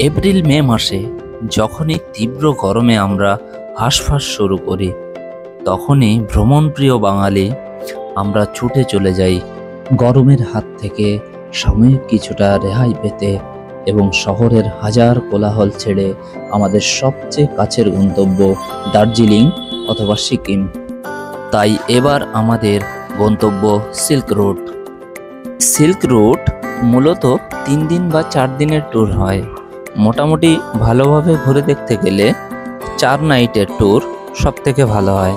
April May মাসে যখনই তীব্র গরমে আমরা হাঁসফাঁস শুরু করি, তখনই ভ্রমণপ্রিয় বাঙালি আমরা ছুটে চলে যাই গরমের হাত থেকে সাময়িক কিছুটা রেহাই পেতে এবং শহরের হাজার কোলাহল ছেড়ে আমাদের সবচেয়ে কাছের গন্তব্য দার্জিলিং অথবা সিকিম। তাই এবার আমাদের গন্তব্য সিল্ক রুট। সিল্ক রুট মূলত 3 দিন বা 4 দিনের ট্যুর হয়। মোটামুটি ভালোভাবে ঘুরে দেখতে গেলে 4 নাইটের ট্যুর সব থেকে ভালো হয়।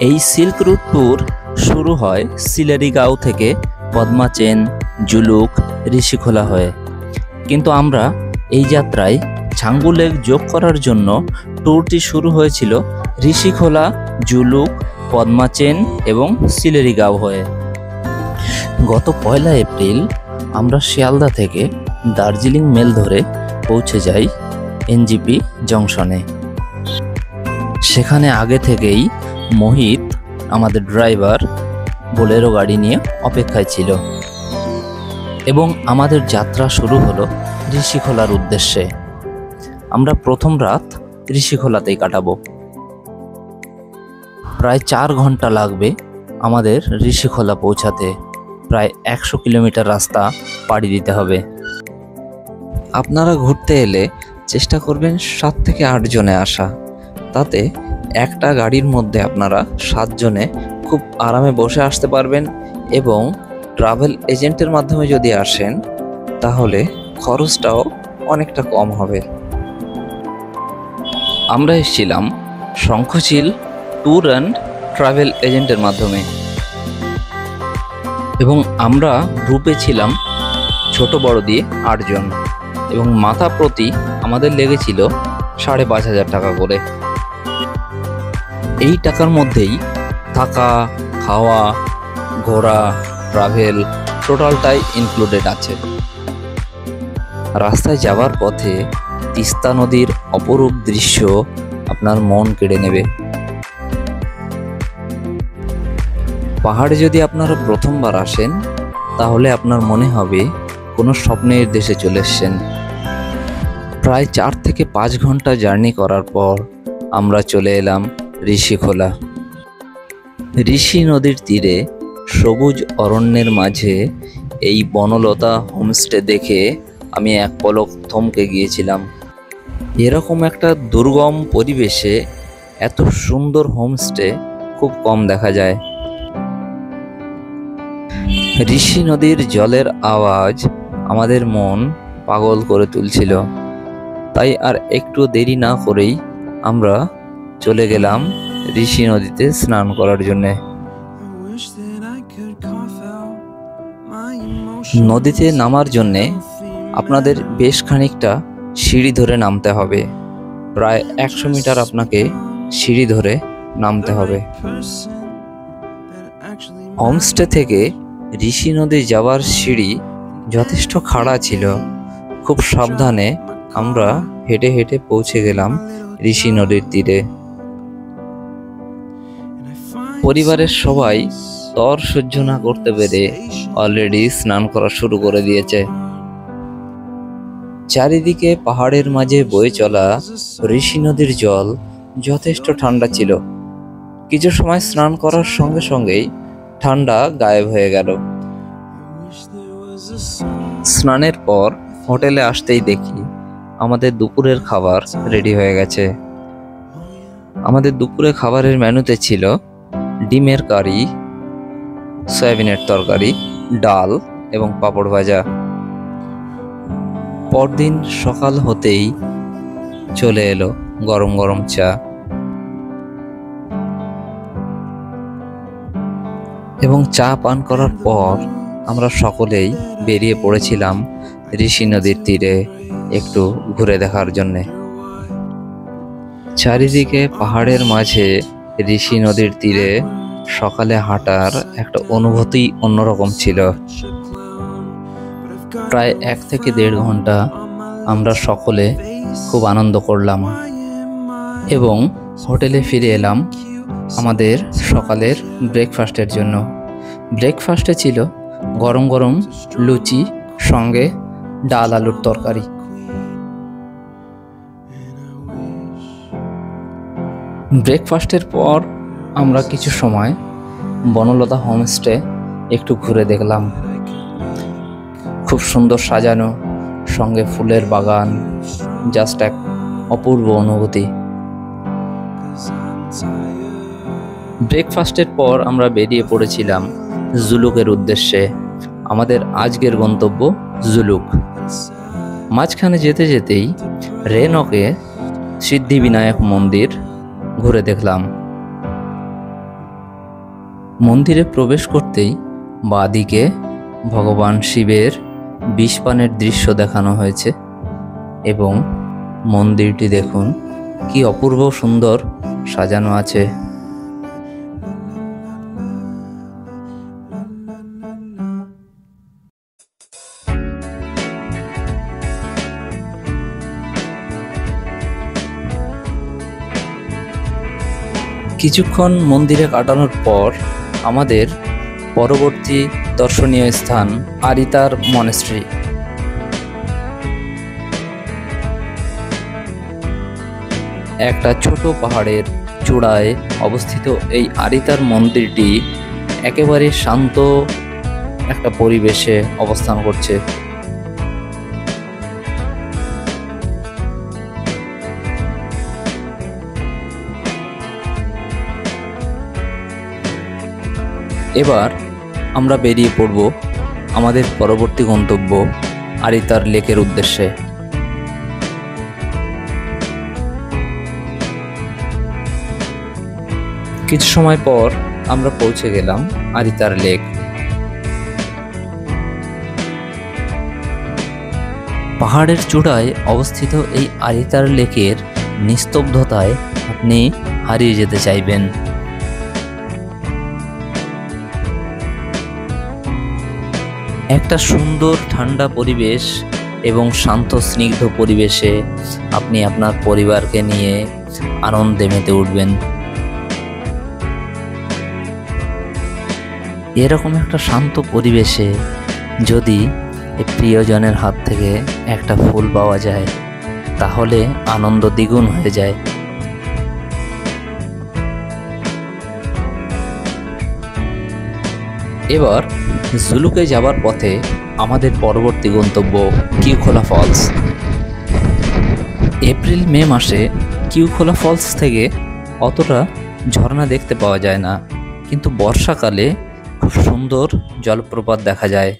এই সিল্ক রুট ট্যুর শুরু হয় সিলেরিগাঁও থেকে পদ্মা চেন, জুলুক, ঋষিখোলা হয়ে। কিন্তু আমরা এই যাত্রায় ছাঙ্গু লেক যোগ করার জন্য ট্যুরটি শুরু হয়েছিল ঋষিখোলা, জুলুক, পদ্মা চেন এবং সিলেরিগাঁও হয়ে। গত 1 এপ্রিল আমরা শিয়ালদা থেকে দার্জিলিং মেল ধরে পৌঁছে যাই এনজিপি জংশনে। সেখানে আগে থেকেই মোহিত, আমাদের ড্রাইভার, বোলেরো গাড়ি নিয়ে অপেক্ষায় ছিল এবং আমাদের যাত্রা শুরু হলো ঋষিখোলার উদ্দেশ্যে। আমরা প্রথম রাত ঋষিখোলাতেই কাটাবো। প্রায় 4 ঘন্টা লাগবে আমাদের ঋষিখোলা পৌঁছাতে। প্রায় 100 কিলোমিটার রাস্তা পাড়ি দিতে হবে। আপনারা ঘুরতে এলে চেষ্টা করবেন 7 থেকে 8 জনে আসা, তাতে একটা গাড়ির মধ্যে আপনারা 7 জনে খুব আরামে বসে আসতে পারবেন এবং ট্রাভেল এজেন্টের মাধ্যমে যদি আসেন তাহলে খরচটাও অনেকটা কম হবে। আমরা এসেছিলাম শঙ্খচিল ট্যুর অ্যান্ড ট্রাভেল এজেন্টের মাধ্যমে এবং আমরা গ্রুপে ছিলাম ছোট বড় দিয়ে 8 জন এবং মাথা প্রতি আমাদের লেগেছিল 5,500 টাকা করে। এই টাকার মধ্যেই থাকা, খাওয়া, ঘোরা, ট্রাভেল টোটালটাই ইনক্লুডেড আছে। রাস্তায় যাওয়ার পথে তিস্তা নদীর অপরূপ দৃশ্য আপনার মন কেড়ে নেবে। পাহাড়ে যদি আপনারা প্রথমবার আসেন তাহলে আপনার মনে হবে কোনো স্বপ্নের দেশে চলে এসেছেন। প্রায় 4 থেকে 5 ঘন্টা জার্নি করার পর আমরা চলে এলাম ঋষিখোলা। ঋষি নদীর তীরে সবুজ অরণ্যের মাঝে এই বনলতা হোমস্টে দেখে আমি এক পলক থমকে গিয়েছিলাম। এরকম একটা দুর্গম পরিবেশে এত সুন্দর হোমস্টে খুব কম দেখা যায়। ঋষি নদীর জলের আওয়াজ আমাদের মন পাগল করে তুলছিল। তাই আর একটু দেরি না করেই আমরা চলে গেলাম ঋষি নদীতে স্নান করার জন্যে। নদীতে নামার জন্যে আপনাদের বেশ খানিকটা সিঁড়ি ধরে নামতে হবে। প্রায় 100 মিটার আপনাকে সিঁড়ি ধরে নামতে হবে। হোমস্টে থেকে ঋষি নদী যাওয়ার সিঁড়ি যথেষ্ট খাড়া ছিল। খুব সাবধানে আমরা হেঁটে হেঁটে পৌঁছে গেলাম ঋষি নদীর তীরে। পরিবারের সবাই তর সহ্য না করতে পেরে অলরেডি স্নান করা শুরু করে দিয়েছে। চারিদিকে পাহাড়ের মাঝে বয়ে চলা ঋষি নদীর জল যথেষ্ট ঠান্ডা ছিল। কিছু সময় স্নান করার সঙ্গে সঙ্গেই ঠান্ডা গায়েব হয়ে গেল। স্নানের পর হোটেলে আসতেই দেখি আমাদের দুপুরের খাবার রেডি হয়ে গেছে। আমাদের দুপুরে খাবারের মেনুতে ছিল ডিমের কারি, সয়াবিনের তরকারি, ডাল এবং পাঁপড় ভাজা। পরদিন সকাল হতেই চলে এলো গরম গরম চা এবং চা পান করার পর আমরা সকলেই বেরিয়ে পড়েছিলাম ঋষি নদীর তীরে একটু ঘুরে দেখার জন্যে। চারিদিকে পাহাড়ের মাঝে ঋষি নদীর তীরে সকালে হাঁটার একটা অনুভূতি অন্যরকম ছিল। প্রায় 1 থেকে 1.5 ঘন্টা আমরা সকলে খুব আনন্দ করলাম এবং হোটেলে ফিরে এলাম আমাদের সকালের ব্রেকফাস্টের জন্য। ব্রেকফাস্টে ছিল গরম গরম লুচি সঙ্গে ডাল আলুর তরকারি। ব্রেকফাস্টের পর আমরা কিছু সময় বনলতা হোমস্টে একটু ঘুরে দেখলাম। খুব সুন্দর সাজানো, সঙ্গে ফুলের বাগান, জাস্ট এক অপূর্ব অনুভূতি। ব্রেকফাস্টের পর আমরা বেরিয়ে পড়েছিলাম জুলুকের উদ্দেশ্যে। আমাদের আজকের গন্তব্য জুলুক। মাঝখানে যেতে যেতেই রেনকে সিদ্ধিবিনায়ক মন্দির ঘুরে দেখলাম। মন্দিরে প্রবেশ করতেই বাঁদিকে ভগবান শিবের বিষপানের দৃশ্য দেখানো হয়েছে এবং মন্দিরটি দেখুন কি অপূর্ব সুন্দর সাজানো আছে। কিছুক্ষণ মন্দিরে কাটানোর পর আমাদের পরবর্তী দর্শনীয় স্থান আরিতার মনেস্ট্রি। একটা ছোট পাহাড়ের চূড়ায় অবস্থিত এই আরিতার মন্দিরটি একেবারে শান্ত একটা পরিবেশে অবস্থান করছে। এবার আমরা বেরিয়ে পড়ব আমাদের পরবর্তী গন্তব্য আরিতার লেকের উদ্দেশ্যে। কিছু সময় পর আমরা পৌঁছে গেলাম আরিতার লেক। পাহাড়ের চূড়ায় অবস্থিত এই আরিতার লেকের নিস্তব্ধতায় আপনি হারিয়ে যেতে চাইবেন। একটা সুন্দর ঠান্ডা পরিবেশ এবং শান্ত স্নিগ্ধ পরিবেশে আপনি আপনার পরিবারকে নিয়ে আনন্দে মেতে উঠবেন। এরকম একটা শান্ত পরিবেশে যদি প্রিয়জনের হাত থেকে একটা ফুল পাওয়া যায় তাহলে আনন্দ দ্বিগুণ হয়ে যায়। এবার জুলুকে যাবার পথে আমাদের পরবর্তী গন্তব্য কিউখোলা ফলস। এপ্রিল মে মাসে কিউখোলা ফলস থেকে অতটা ঝর্ণা দেখতে পাওয়া যায় না, কিন্তু বর্ষাকালে খুব সুন্দর জলপ্রপাত দেখা যায়।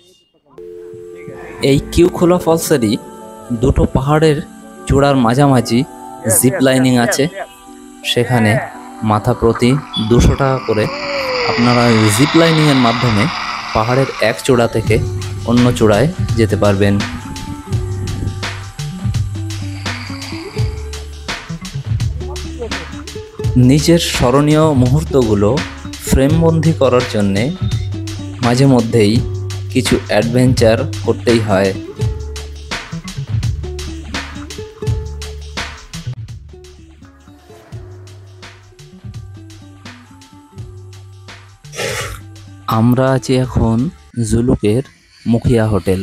এই কিউখোলা ফলসেরই দুটো পাহাড়ের চূড়ার মাঝামাঝি জিপ লাইনিং আছে। সেখানে মাথা প্রতি 200 টাকা করে আপনারা জিপ লাইনিংয়ের মাধ্যমে পাহাড়ের এক চূড়া থেকে অন্য চূড়ায় যেতে পারবেন। নিজের স্মরণীয় মুহূর্তগুলো ফ্রেমবন্দি করার জন্যে মাঝে মধ্যেই কিছু অ্যাডভেঞ্চার করতেই হয়। আমরা আছি এখন জুলুকের মুখিয়া হোটেল।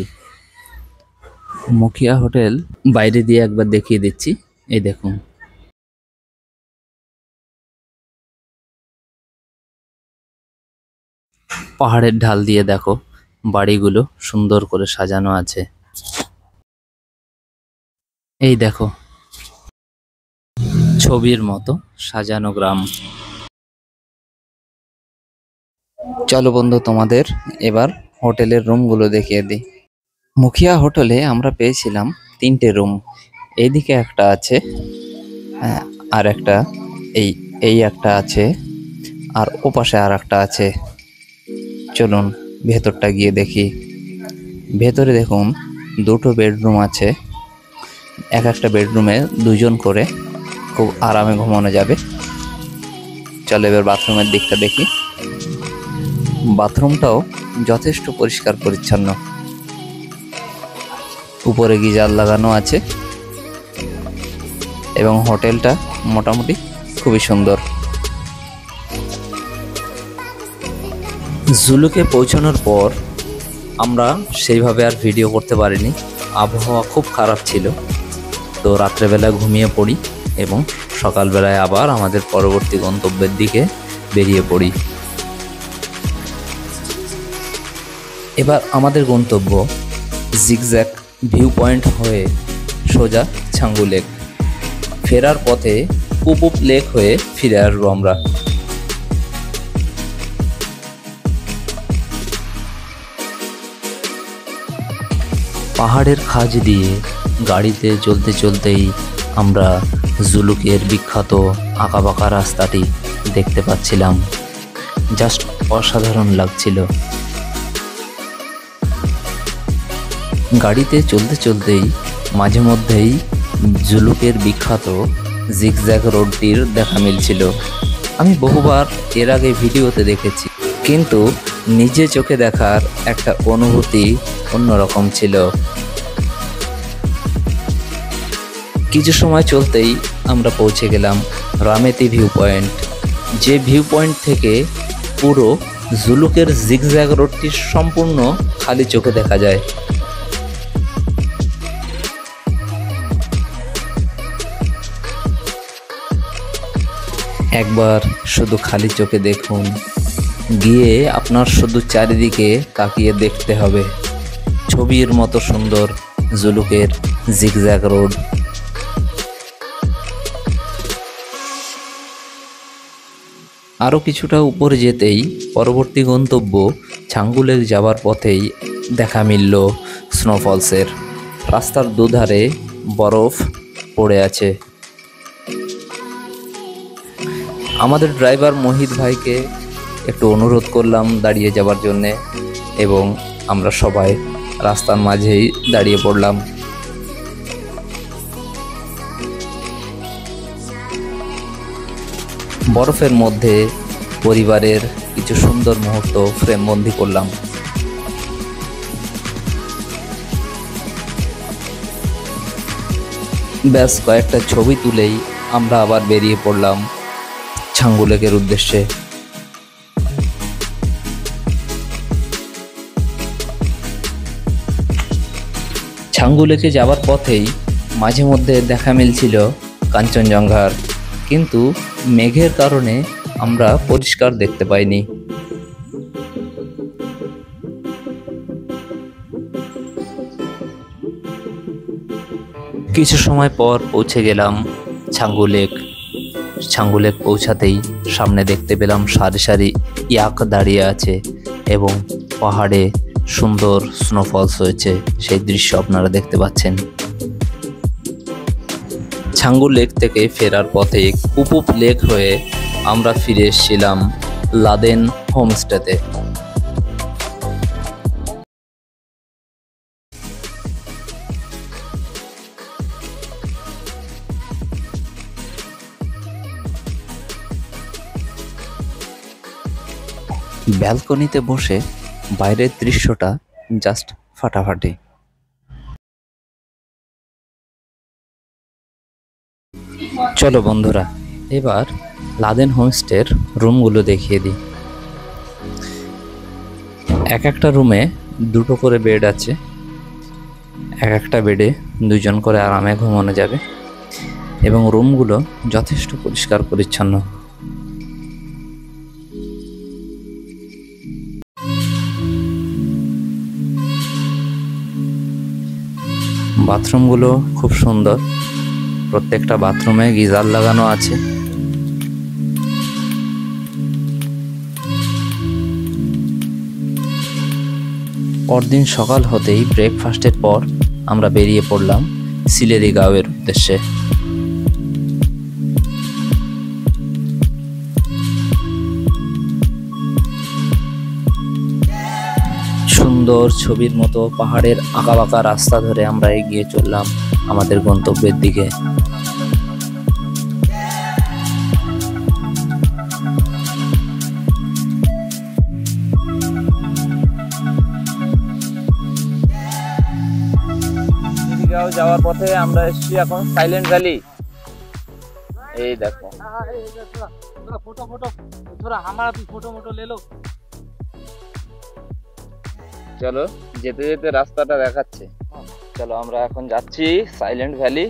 মুখিয়া হোটেল বাইরে দিয়ে একবার দেখিয়ে দিচ্ছি, এই দেখুন। পাহাড়ের ঢাল দিয়ে দেখো বাড়িগুলো সুন্দর করে সাজানো আছে। এই দেখো ছবির মতো সাজানো গ্রাম। চলো বন্ধু, তোমাদের এবার হোটেলের রুমগুলো দেখিয়ে দিই। মুখিয়া হোটেলে আমরা পেয়েছিলাম 3টে রুম। এইদিকে একটা আছে, আর একটা এই একটা আছে, আর ওপাশে আর একটা আছে। চলুন ভেতরটা গিয়ে দেখি। ভেতরে দেখুন 2টো বেডরুম আছে। এক একটা বেডরুমে 2 জন করে খুব আরামে ঘুমানো যাবে। চলো এবার বাথরুমের দিকটা দেখি। বাথরুমটাও যথেষ্ট পরিষ্কার পরিচ্ছন্ন। উপরে গিজার লাগানো আছে এবং হোটেলটা মোটামুটি খুবই সুন্দর। জুলুকে পৌঁছানোর পর আমরা সেইভাবে আর ভিডিও করতে পারিনি, আবহাওয়া খুব খারাপ ছিল। তো রাত্রেবেলা ঘুমিয়ে পড়ি এবং সকালবেলায় আবার আমাদের পরবর্তী গন্তব্যের দিকে বেরিয়ে পড়ি। এবার আমাদের গন্তব্য জিগজ্যাগ ভিউ পয়েন্ট হয়ে সোজা ছাঙ্গু লেক। ফেরার পথে পুপুপ লেক হয়ে ফিরে আসবো আমরা। পাহাড়ের খাঁজ দিয়ে গাড়িতে চলতে চলতেই আমরা জুলুকের বিখ্যাত আঁকাবাঁকা রাস্তাটি দেখতে পাচ্ছিলাম। জাস্ট অসাধারণ লাগছিল। গাড়িতে চলতে চলতেই মাঝে মধ্যেই জুলুকের বিখ্যাত জিগজ্যাগ রোডটির দেখা মিলছিল। আমি বহুবার এর আগে ভিডিওতে দেখেছি, কিন্তু নিজে চোখে দেখার একটা অনুভূতি অন্যরকম ছিল। কিছু সময় চলতেই আমরা পৌঁছে গেলাম রামেতি ভিউ পয়েন্ট, যে ভিউ পয়েন্ট থেকে পুরো জুলুকের জিগজ্যাগ রোডটি সম্পূর্ণ খালি চোখে দেখা যায়। একবার শুধু খালি চোখে দেখুন, গিয়ে আপনার শুধু চারিদিকে তাকিয়ে দেখতে হবে। ছবির মতো সুন্দর জুলুকের জিগজ্যাগ রোড। আরও কিছুটা উপরে যেতেই পরবর্তী গন্তব্য ছাঙ্গু লেক যাওয়ার পথেই দেখা মিলল স্নোফলসের। রাস্তার দুধারে বরফ পড়ে আছে। আমাদের ড্রাইভার মোহিত ভাইকে একটু অনুরোধ করলাম দাঁড়িয়ে যাওয়ার জন্যে, এবং আমরা সবাই রাস্তার মাঝেই দাঁড়িয়ে পড়লাম। বরফের মধ্যে পরিবারের কিছু সুন্দর মুহূর্ত ফ্রেমবন্দি করলাম। ব্যাস কয়েকটা ছবি তুলেই আমরা আবার বেরিয়ে পড়লাম ছাঙ্গু লেকের উদ্দেশ্যে। ছাঙ্গু লেকে যাওয়ার পথেই মাঝে মধ্যে দেখা মিলছিল কাঞ্চনজঙ্ঘার, কিন্তু মেঘের কারণে আমরা পরিষ্কার দেখতে পাইনি। কিছু সময় পর পৌঁছে গেলাম ছাঙ্গু লেক। ছাঙ্গু লেক পৌঁছাতেই সামনে দেখতে পেলাম সারি সারি ইয়াক দাঁড়িয়ে আছে এবং পাহাড়ে সুন্দর স্নোফলস হয়েছে, সেই দৃশ্য আপনারা দেখতে পাচ্ছেন। ছাঙ্গু লেক থেকে ফেরার পথে পুপুপ লেক হয়ে আমরা ফিরে এসেছিলাম লাদেন হোমস্টেতে। ব্যালকনিতে বসে বাইরের দৃশ্যটা জাস্ট ফাটাফাটি। চলো বন্ধুরা, এবার লাদেন হোমস্টের রুমগুলো দেখিয়ে দিই। এক একটা রুমে দুটো করে বেড আছে। এক একটা বেডে দুজন করে আরামে ঘুমানো যাবে, এবং রুমগুলো যথেষ্ট পরিষ্কার পরিচ্ছন্ন। বাথরুমগুলো খুব সুন্দর। প্রত্যেকটা বাথরুমে গিজার লাগানো আছে। পরদিন সকাল হতেই ব্রেকফাস্টের পর আমরা বেরিয়ে পড়লাম সিলেরি গাঁওয়ের উদ্দেশ্যে। সুন্দর ছবির মতো পাহাড়ের আঁকাবাঁকা রাস্তা ধরে আমরা এগিয়ে চললাম আমাদের গন্তব্যের দিকে। যাওয়ার পথে আমরা এসেছি এখন সাইলেন্ট ভ্যালি। এই দেখো, फोटो फोटो थोड़ा हमारा भी फोटो मोटो ले लो। চলো যেতে যেতে রাস্তাটা দেখাচ্ছে। চলো আমরা এখন যাচ্ছি সাইলেন্ট ভ্যালি।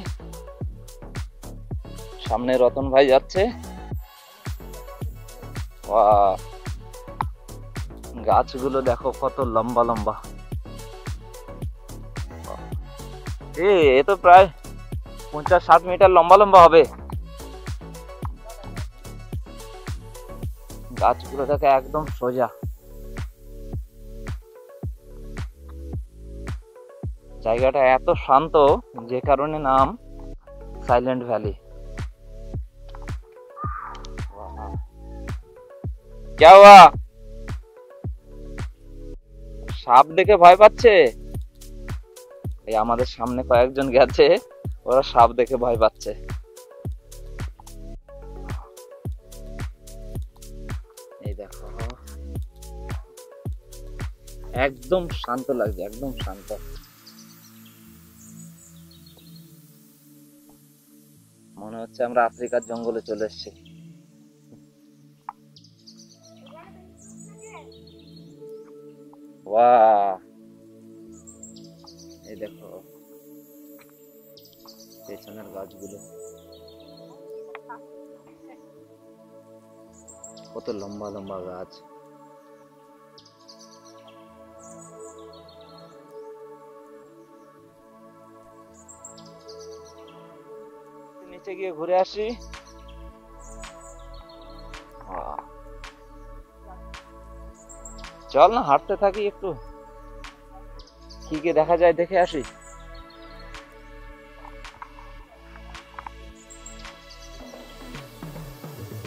সামনে রতন ভাই যাচ্ছে। বাহ, গাছগুলো দেখো কত লম্বা লম্বা। এ তো প্রায় 50-60 মিটার লম্বা লম্বা হবে। গাছগুলো দেখে একদম সোজা। জায়গাটা এত শান্ত যে কারণে নাম সাইলেন্ট ভ্যালি। क्या हुआ? সাপ দেখে ভয় পাচ্ছে। এই আমাদের সামনে কয়েকজন গেছে, ওরা সাপ দেখে ভয় পাচ্ছে। এই দেখো একদম শান্ত লাগছে, একদম শান্ত। মনে হচ্ছে আমরা আফ্রিকার জঙ্গলে চলে এসেছি। বাহ, এই দেখো পেছনের গাছগুলো কত লম্বা লম্বা গাছ। নিচে গিয়ে ঘুরে আসি। চল না হাঁটতে থাকি, একটু কি কি দেখা যায় দেখে আসি।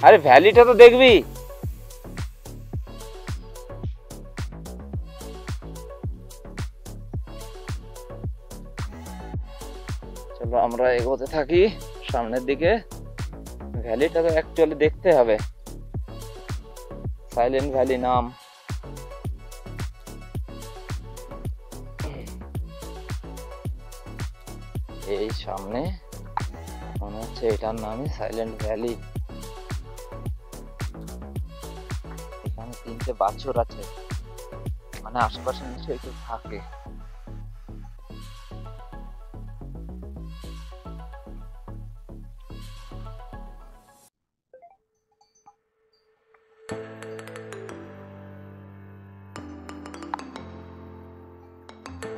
আরে ভ্যালিটা তো দেখবি। চলো আমরা এগোতে থাকি সামনের দিকে। ভ্যালিটা তো অ্যাকচুয়ালি দেখতে হবে। সাইলেন্ট ভ্যালি নাম। এই সামনে মনে হচ্ছে এটার নামই সাইলেন্ট ভ্যালি। এখানে 3টে বাছুর আছে, মানে আশেপাশে নিশ্চয়ই কেউ থাকে।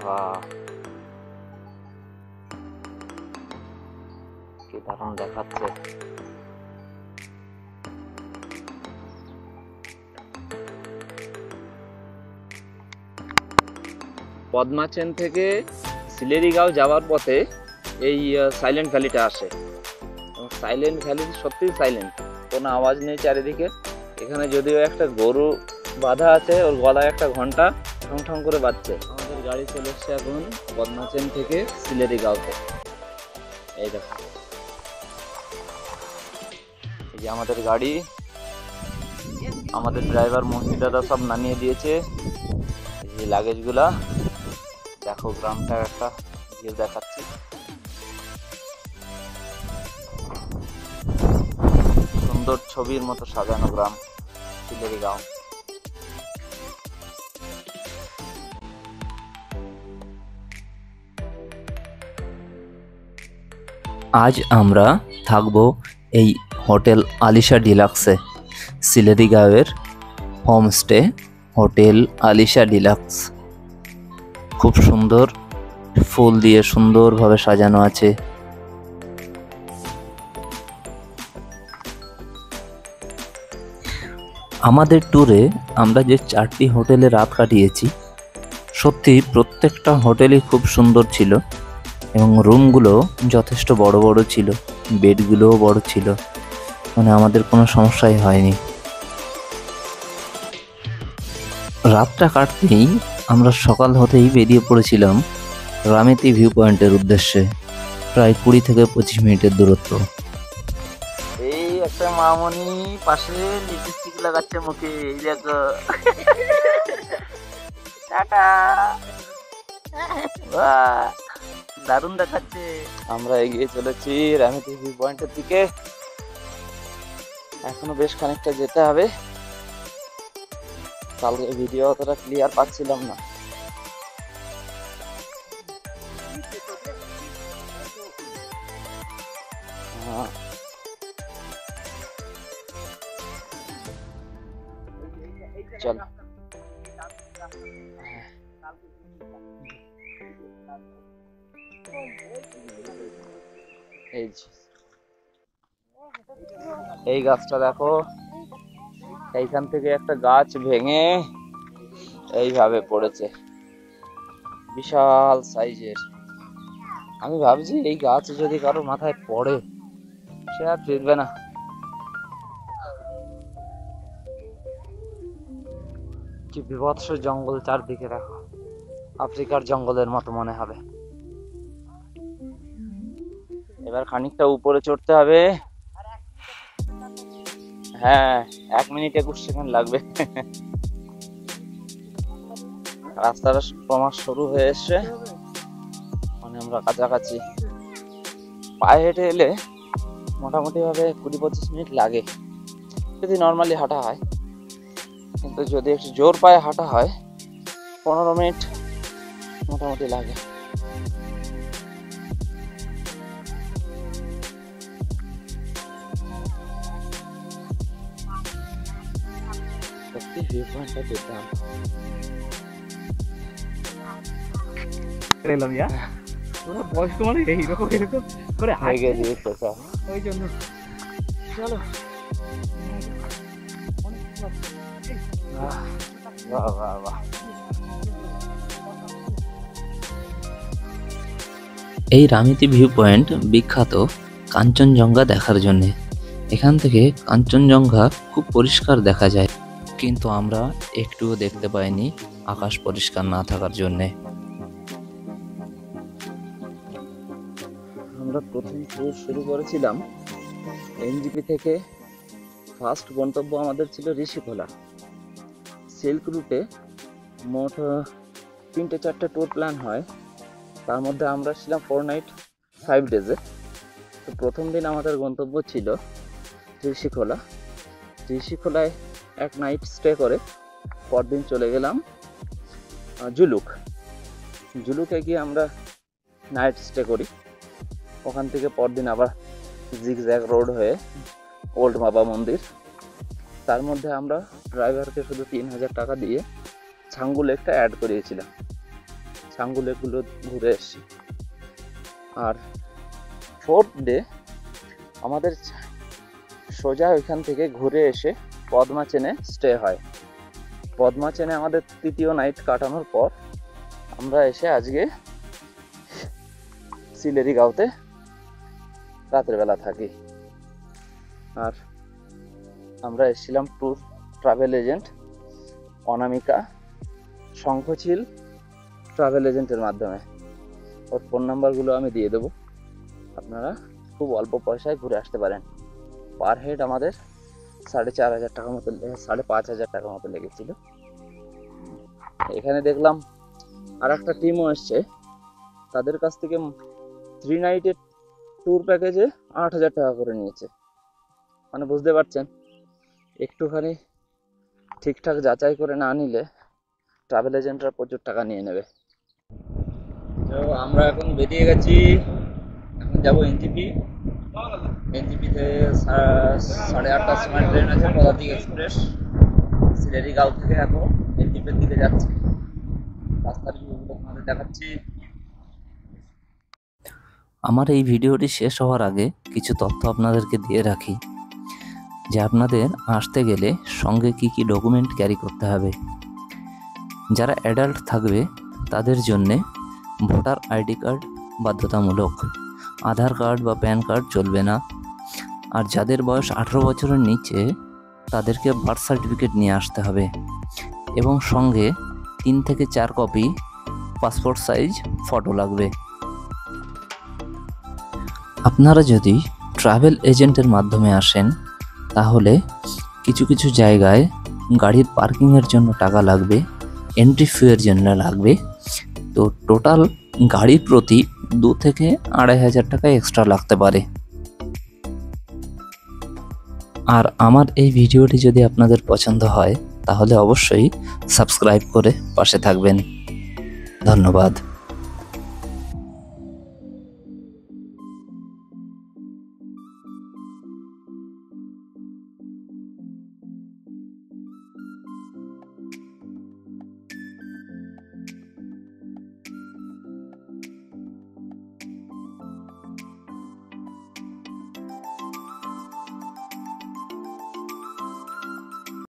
বাহ, কি দারুণ দেখাচ্ছে। পদ্মাচেন থেকে সিলেরিগাঁও যাওয়ার পথে এই সাইলেন্ট ভ্যালিটা আসে। সাইলেন্ট ভ্যালি সত্যিই সাইলেন্ট, কোনো আওয়াজ নেই চারিদিকে। এখানে যদিও একটা গরু বাঁধা আছে, ওর গলায় একটা ঘন্টা ঠং ঠং করে বাজছে। আমাদের গাড়ি চলে এসছে এখন পদ্মাচেন থেকে সিলেরিগাঁওতে। এই দেখো এই যে আমাদের গাড়ি, আমাদের ড্রাইভার মহিলা দাদা সব নামিয়ে দিয়েছে। এই যে লাগেজ গুলা দেখো, গ্রামটা একটা ভিউ দেখাচ্ছি। সুন্দর ছবির মতো সাজানো গ্রাম সিলেরিগাঁও। আজ আমরা থাকবো এই হোটেল আলিশা ডিলাক্সে, সিলেরিগাঁওয়ের হোমস্টে হোটেল আলিশা ডিলাক্স। খুব সুন্দর ফুল দিয়ে সুন্দরভাবে সাজানো আছে। আমাদের ট্যুরে আমরা যে 4টি হোটেলে রাত কাটিয়েছি, সত্যি প্রত্যেকটা হোটেলই খুব সুন্দর ছিল এবং রুমগুলো যথেষ্ট বড় বড় ছিল, বেডগুলোও বড় ছিল, মানে আমাদের কোনো সমস্যাই হয়নি। রাতটা কাটতেই আমরা সকাল হতেই বেরিয়ে পড়েছিলাম রামেতি ভিউ পয়েন্টের উদ্দেশ্যে। প্রায় 20 থেকে 25 মিনিটের দূরত্ব। এই একটা মামনি পাশে লিপস্টিক লাগাচ্ছে মুখে, এই দেখো। টাটা, বাহ, দারুণ দেখাচ্ছে। আমরা এগিয়ে চলেছি রামেতি ভিউ পয়েন্টের দিকে। এখনো বেশ খানিকটা যেতে হবে। কালকে ভিডিও অতটা ক্লিয়ার পাচ্ছিলাম না। চল এই গাছটা দেখো, এইখান থেকে একটা গাছ ভেঙে এইভাবে পড়েছে, বিশাল সাইজের। আমি ভাবছি এই গাছ যদি কারো মাথায় পড়ে সে আর ফিরবে না। কি বিভৎস জঙ্গল চারদিকে দেখো, আফ্রিকার জঙ্গলের মতো মনে হবে। এবার খানিকটা উপরে চড়তে হবে। হ্যাঁ, 1 মিনিট 21 সেকেন্ড লাগবে। রাস্তাটা ক্রমশ শুরু হয়ে এসছে, মানে আমরা কাছাকাছি। পায়ে হেঁটে এলে মোটামুটি ভাবে 20-25 মিনিট লাগে যদি নর্মালি হাঁটা হয়, কিন্তু যদি একটু জোর পায়ে হাঁটা হয় 15 মিনিট মোটামুটি লাগে। সত্যি ভিউ পয়েন্টটা দেখলাম। বয়স্ক মানে এইরকম এরকম করে আগে দিয়েছে ওই জন্য। চলো বাহ বাহ বাহ। এই রামিতি ভিউ পয়েন্ট বিখ্যাত কাঞ্চনজঙ্ঘা দেখার জন্য। এখান থেকে কাঞ্চনজঙ্ঘা খুব পরিষ্কার দেখা যায়, কিন্তু আমরা একটুও দেখতে পাইনি আকাশ পরিষ্কার না থাকার জন্যে। আমরা প্রথম ট্যুর শুরু করেছিলাম এনজিপি থেকে। ফার্স্ট গন্তব্য আমাদের ছিল ঋষিখোলা। সিল্ক রুটে মোট 3-4টে ট্যুর প্ল্যান হয়, তার মধ্যে আমরা ছিলাম 4 নাইট 5 ডেজে। তো প্রথম দিন আমাদের গন্তব্য ছিল ঋষিখোলা। ঋষিখোলায় 1 নাইট স্টে করে পরদিন চলে গেলাম জুলুক। জুলুকে গিয়ে আমরা নাইট স্টে করি। ওখান থেকে পরদিন আবার জিগজ্যাগ রোড হয়ে ওল্ড বাবা মন্দির। তার মধ্যে আমরা ড্রাইভারকে শুধু 3000 টাকা দিয়ে ছাঙ্গু লেকটা অ্যাড করিয়েছিলাম। ছাঙ্গু লেকগুলো ঘুরে এসেছি। আর 4th ডে আমাদের সোজা ওইখান থেকে ঘুরে এসে পদ্মা চেনে স্টে হয়। পদ্মা চেনে আমাদের 3য় নাইট কাটানোর পর আমরা এসে আজকে সিলেরিগাঁওতে রাতের বেলা থাকি। আর আমরা এসেছিলাম ট্যুর ট্রাভেল এজেন্ট অনামিকা শঙ্খচিল ট্রাভেল এজেন্টের মাধ্যমে। ওর ফোন নাম্বারগুলো আমি দিয়ে দেবো, আপনারা খুব অল্প পয়সায় ঘুরে আসতে পারেন। পার হেড আমাদের 4500 টাকা মতো, 5500 টাকা মতো লেগেছিল। এখানে দেখলাম আর একটা টিমও এসছে, তাদের কাছ থেকে 3 নাইটের ট্যুর প্যাকেজে 8000 টাকা করে নিয়েছে। মানে বুঝতে পারছেন, একটুখানি ঠিকঠাক যাচাই করে না নিলে ট্রাভেল এজেন্টরা প্রচুর টাকা নিয়ে নেবে। তো আমরা এখন বেরিয়ে গেছি, এখন যাবো এনজিপি। এনজিপিতে 8:30টার সময় ট্রেন আছে পদাতিক এক্সপ্রেস। সিলেরিগাঁও থেকে এখন এনজিপির দিকে যাচ্ছি। রাস্তার ভিউগুলো আপনাদের দেখাচ্ছি। আমার এই ভিডিওটি শেষ হওয়ার আগে কিছু তথ্য আপনাদেরকে দিয়ে রাখি, যে আপনাদের আসতে গেলে সঙ্গে কি কি ডকুমেন্ট ক্যারি করতে হবে। যারা অ্যাডাল্ট থাকবে তাদের জন্যে ভোটার আইডি কার্ড বাধ্যতামূলক, আধার কার্ড বা প্যান কার্ড চলবে না। আর যাদের বয়স 18 বছরের নিচে তাদেরকে বার্থ সার্টিফিকেট নিয়ে আসতে হবে, এবং সঙ্গে 3 থেকে 4 কপি পাসপোর্ট সাইজ ফটো লাগবে। আপনারা যদি ট্রাভেল এজেন্টের মাধ্যমে আসেন তাহলে কিছু কিছু জায়গায় গাড়ির পার্কিংয়ের জন্য টাকা লাগবে, এন্ট্রি ফির জন্য লাগবে। তো টোটাল গাড়ি প্রতি 2 থেকে 2500 টাকা এক্সট্রা লাগতে পারে। আর আমার এই ভিডিওটি যদি আপনাদের পছন্দ হয় তাহলে অবশ্যই সাবস্ক্রাইব করে পাশে থাকবেন। ধন্যবাদ।